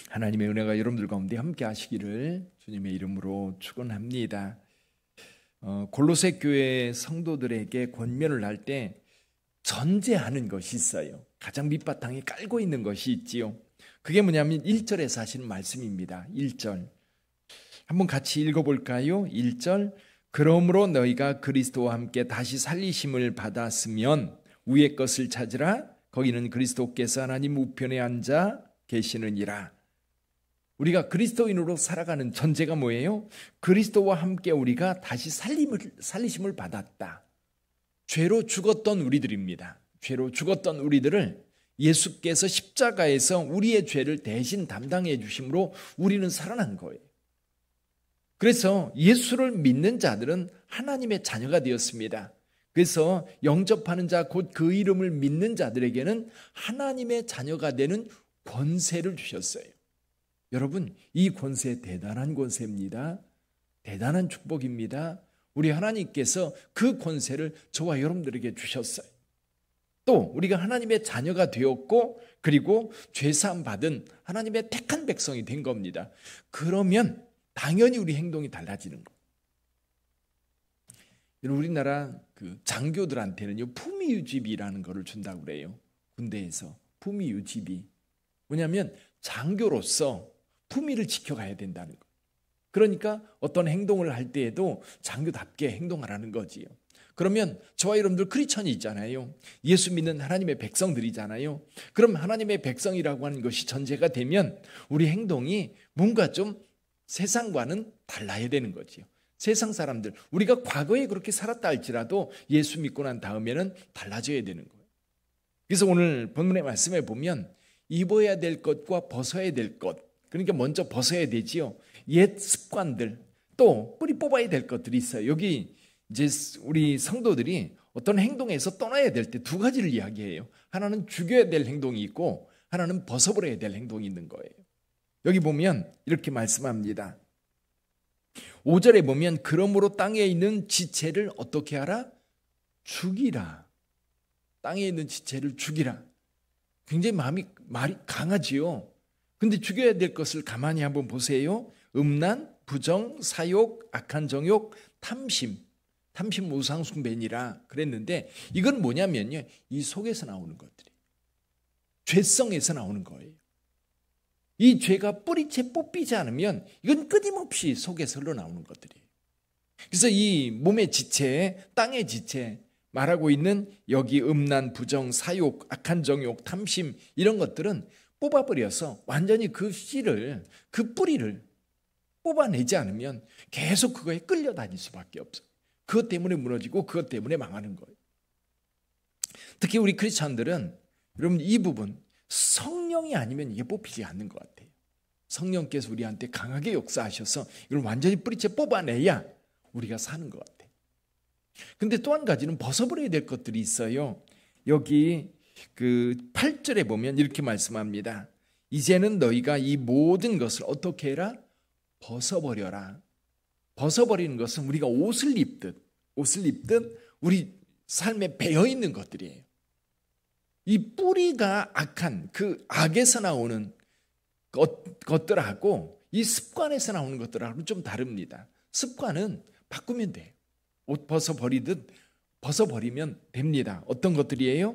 하나님의 은혜가 여러분들 가운데 함께 하시기를 주님의 이름으로 축원합니다. 골로새 교회 성도들에게 권면을 할 때 전제하는 것이 있어요. 가장 밑바탕에 깔고 있는 것이 있지요. 그게 뭐냐면 1절에서 하시는 말씀입니다. 1절 한번 같이 읽어볼까요? 1절 그러므로 너희가 그리스도와 함께 다시 살리심을 받았으면 위의 것을 찾으라. 거기는 그리스도께서 하나님 우편에 앉아 계시느니라. 우리가 그리스도인으로 살아가는 전제가 뭐예요? 그리스도와 함께 우리가 다시 살리심을 받았다. 죄로 죽었던 우리들입니다. 죄로 죽었던 우리들을 예수께서 십자가에서 우리의 죄를 대신 담당해 주심으로 우리는 살아난 거예요. 그래서 예수를 믿는 자들은 하나님의 자녀가 되었습니다. 그래서 영접하는 자 곧 그 이름을 믿는 자들에게는 하나님의 자녀가 되는 권세를 주셨어요. 여러분, 이 권세 대단한 권세입니다. 대단한 축복입니다. 우리 하나님께서 그 권세를 저와 여러분들에게 주셨어요. 또 우리가 하나님의 자녀가 되었고 그리고 죄사함 받은 하나님의 택한 백성이 된 겁니다. 그러면 당연히 우리 행동이 달라지는 거예요. 우리나라 그 장교들한테는요 품위유지비라는 거를 준다고 그래요. 군대에서 품위유지비. 뭐냐면 장교로서 품위를 지켜가야 된다는 거. 그러니까 어떤 행동을 할 때에도 장교답게 행동하라는 거지요. 그러면 저와 여러분들 크리스천이 있잖아요. 예수 믿는 하나님의 백성들이잖아요. 그럼 하나님의 백성이라고 하는 것이 전제가 되면 우리 행동이 뭔가 좀 세상과는 달라야 되는 거지요. 세상 사람들, 우리가 과거에 그렇게 살았다 할지라도 예수 믿고 난 다음에는 달라져야 되는 거예요. 그래서 오늘 본문의 말씀에 보면 입어야 될 것과 벗어야 될 것, 그러니까 먼저 벗어야 되지요. 옛 습관들, 또 뿌리 뽑아야 될 것들이 있어요. 여기 이제 우리 성도들이 어떤 행동에서 떠나야 될 때 두 가지를 이야기해요. 하나는 죽여야 될 행동이 있고 하나는 벗어버려야 될 행동이 있는 거예요. 여기 보면 이렇게 말씀합니다. 5절에 보면 그러므로 땅에 있는 지체를 어떻게 하라? 죽이라. 땅에 있는 지체를 죽이라. 굉장히 말이 강하지요. 근데 죽여야 될 것을 가만히 한번 보세요. 음란, 부정, 사욕, 악한 정욕, 탐심 우상숭배니라 그랬는데 이건 뭐냐면요. 이 속에서 나오는 것들이 죄성에서 나오는 거예요. 이 죄가 뿌리채 뽑히지 않으면 이건 끊임없이 속에서 흘러나오는 것들이에요. 그래서 이 몸의 지체, 땅의 지체 말하고 있는 여기 음란, 부정, 사욕, 악한 정욕, 탐심 이런 것들은 뽑아버려서 완전히 그 씨를, 그 뿌리를 뽑아내지 않으면 계속 그거에 끌려다닐 수밖에 없어요. 그것 때문에 무너지고 그것 때문에 망하는 거예요. 특히 우리 크리스찬들은 여러분 이 부분 성령이 아니면 이게 뽑히지 않는 것 같아요. 성령께서 우리한테 강하게 역사하셔서 이걸 완전히 뿌리채 뽑아내야 우리가 사는 것 같아요. 근데 또 한 가지는 벗어버려야 될 것들이 있어요. 여기 그 8절에 보면 이렇게 말씀합니다. 이제는 너희가 이 모든 것을 어떻게 해라? 벗어버려라. 벗어버리는 것은 우리가 옷을 입듯 우리 삶에 배어있는 것들이에요. 이 뿌리가 악한 그 악에서 나오는 것들하고 이 습관에서 나오는 것들하고는 좀 다릅니다. 습관은 바꾸면 돼요. 옷 벗어버리듯 벗어버리면 됩니다. 어떤 것들이에요?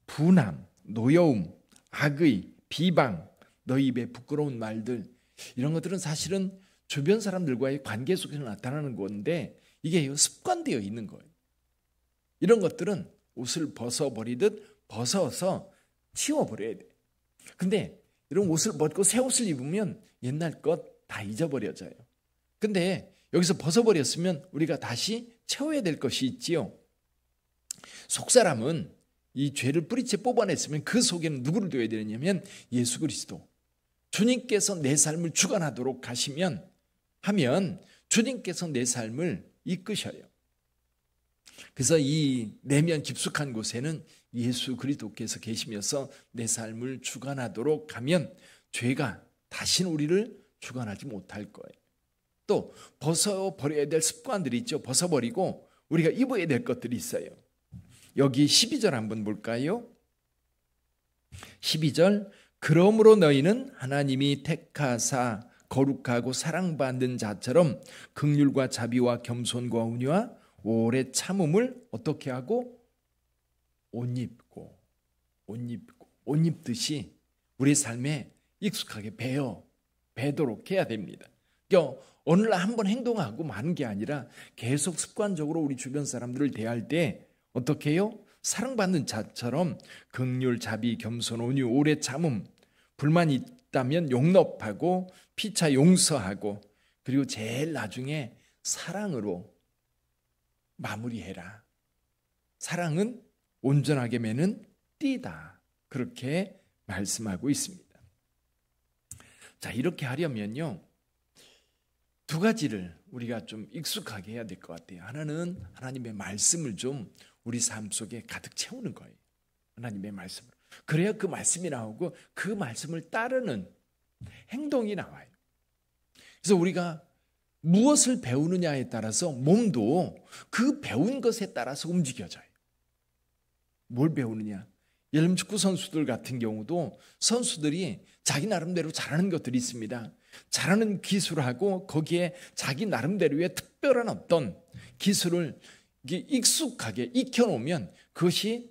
분함, 노여움, 악의, 비방, 너희 입에 부끄러운 말들 이런 것들은 사실은 주변 사람들과의 관계 속에서 나타나는 건데 이게 습관되어 있는 거예요. 이런 것들은 옷을 벗어버리듯 벗어서 치워버려야 돼. 근데 이런 옷을 벗고 새 옷을 입으면 옛날 것 다 잊어버려져요. 근데 여기서 벗어버렸으면 우리가 다시 채워야 될 것이 있지요. 속사람은 이 죄를 뿌리채 뽑아냈으면 그 속에는 누구를 둬야 되느냐면 예수 그리스도. 주님께서 내 삶을 주관하도록 하면 주님께서 내 삶을 이끄셔요. 그래서 이 내면 깊숙한 곳에는 예수 그리스도께서 계시면서 내 삶을 주관하도록 하면 죄가 다시는 우리를 주관하지 못할 거예요. 또 벗어버려야 될 습관들이 있죠. 벗어버리고 우리가 입어야 될 것들이 있어요. 여기 12절 한번 볼까요? 12절 그러므로 너희는 하나님이 택하사 거룩하고 사랑받는 자처럼 긍휼과 자비와 겸손과 온유와 오래 참음을 어떻게 하고? 옷 입듯이 우리 삶에 익숙하게 배도록 해야 됩니다. 그러니까 어느 날 한번 행동하고 마는 게 아니라 계속 습관적으로 우리 주변 사람들을 대할 때 어떻게 해요? 사랑받는 자처럼 긍휼, 자비, 겸손, 온유, 오래 참음, 불만이 있다면 용납하고 피차 용서하고, 그리고 제일 나중에 사랑으로 마무리해라. 사랑은 온전하게 매는 띠다. 그렇게 말씀하고 있습니다. 자, 이렇게 하려면요, 두 가지를 우리가 좀 익숙하게 해야 될 것 같아요. 하나는 하나님의 말씀을 좀 우리 삶 속에 가득 채우는 거예요. 하나님의 말씀을. 그래야 그 말씀이 나오고 그 말씀을 따르는 행동이 나와요. 그래서 우리가 무엇을 배우느냐에 따라서 몸도 그 배운 것에 따라서 움직여져요. 뭘 배우느냐? 예를 들면 축구 선수들 같은 경우도 선수들이 자기 나름대로 잘하는 것들이 있습니다. 잘하는 기술하고 거기에 자기 나름대로의 특별한 어떤 기술을 익숙하게 익혀놓으면 그것이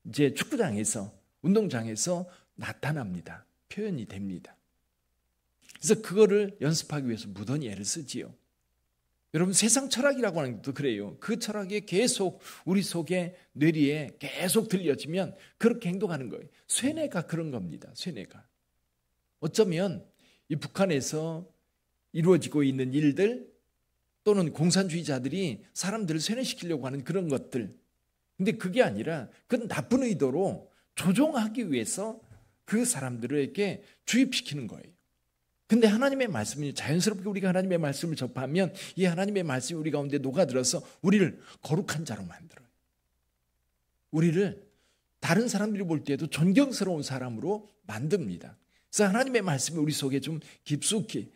이제 축구장에서, 운동장에서 나타납니다. 표현이 됩니다. 그래서 그거를 연습하기 위해서 무던히 애를 쓰지요. 여러분, 세상 철학이라고 하는 것도 그래요. 그 철학이 계속 우리 속에, 뇌리에 계속 들려지면 그렇게 행동하는 거예요. 쇠뇌가 그런 겁니다. 쇠뇌가. 어쩌면 이 북한에서 이루어지고 있는 일들, 또는 공산주의자들이 사람들을 쇠뇌시키려고 하는 그런 것들, 근데 그게 아니라 그건 나쁜 의도로 조종하기 위해서 그 사람들에게 주입시키는 거예요. 근데 하나님의 말씀이 자연스럽게 우리가 하나님의 말씀을 접하면 이 하나님의 말씀이 우리 가운데 녹아들어서 우리를 거룩한 자로 만들어요. 우리를 다른 사람들이 볼 때도 존경스러운 사람으로 만듭니다. 그래서 하나님의 말씀이 우리 속에 좀 깊숙이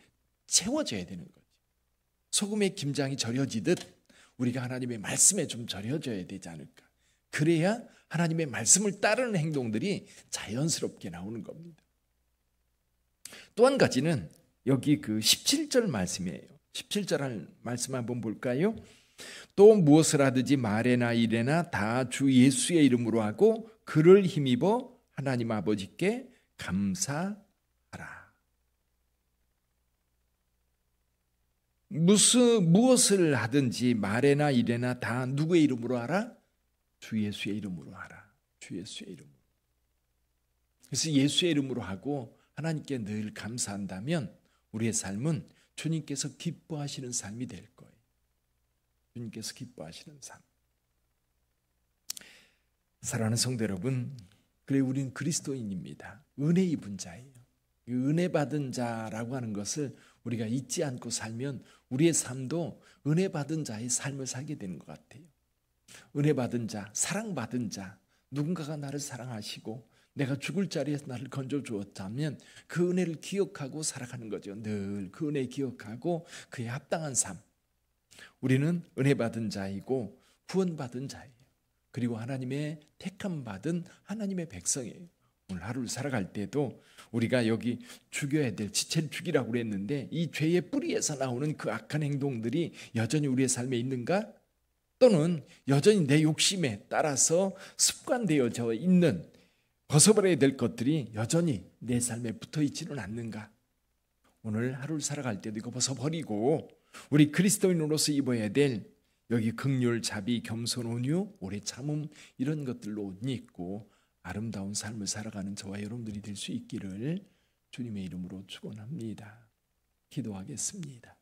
채워져야 되는 거죠. 소금의 김장이 절여지듯 우리가 하나님의 말씀에 좀 절여져야 되지 않을까. 그래야 하나님의 말씀을 따르는 행동들이 자연스럽게 나오는 겁니다. 또 한 가지는 여기 그 17절 말씀이에요. 17절 말씀 한번 볼까요? 또 무엇을 하든지 말에나 일에나 다 주 예수의 이름으로 하고 그를 힘입어 하나님 아버지께 감사하라. 무엇을 하든지 말에나 일에나 다 누구의 이름으로 하라? 주 예수의 이름으로 하라. 주 예수의 이름으로. 그래서 예수의 이름으로 하고 하나님께 늘 감사한다면 우리의 삶은 주님께서 기뻐하시는 삶이 될 거예요. 주님께서 기뻐하시는 삶. 사랑하는 성도 여러분, 그래 우리는 그리스도인입니다. 은혜 입은 자예요. 은혜 받은 자라고 하는 것을 우리가 잊지 않고 살면 우리의 삶도 은혜 받은 자의 삶을 살게 되는 것 같아요. 은혜 받은 자, 사랑받은 자, 누군가가 나를 사랑하시고 내가 죽을 자리에서 나를 건져주었다면 그 은혜를 기억하고 살아가는 거죠. 늘 그 은혜 기억하고 그에 합당한 삶. 우리는 은혜 받은 자이고 구원받은 자예요. 그리고 하나님의 택함 받은 하나님의 백성이에요. 오늘 하루를 살아갈 때도 우리가 여기 죽여야 될 지체를 죽이라고 그랬는데 이 죄의 뿌리에서 나오는 그 악한 행동들이 여전히 우리의 삶에 있는가? 또는 여전히 내 욕심에 따라서 습관되어져 있는 벗어버려야 될 것들이 여전히 내 삶에 붙어있지는 않는가? 오늘 하루를 살아갈 때도 이거 벗어버리고 우리 그리스도인으로서 입어야 될 여기 긍휼, 자비, 겸손, 온유, 오래 참음 이런 것들로 옷 입고 아름다운 삶을 살아가는 저와 여러분들이 될 수 있기를 주님의 이름으로 축원합니다. 기도하겠습니다.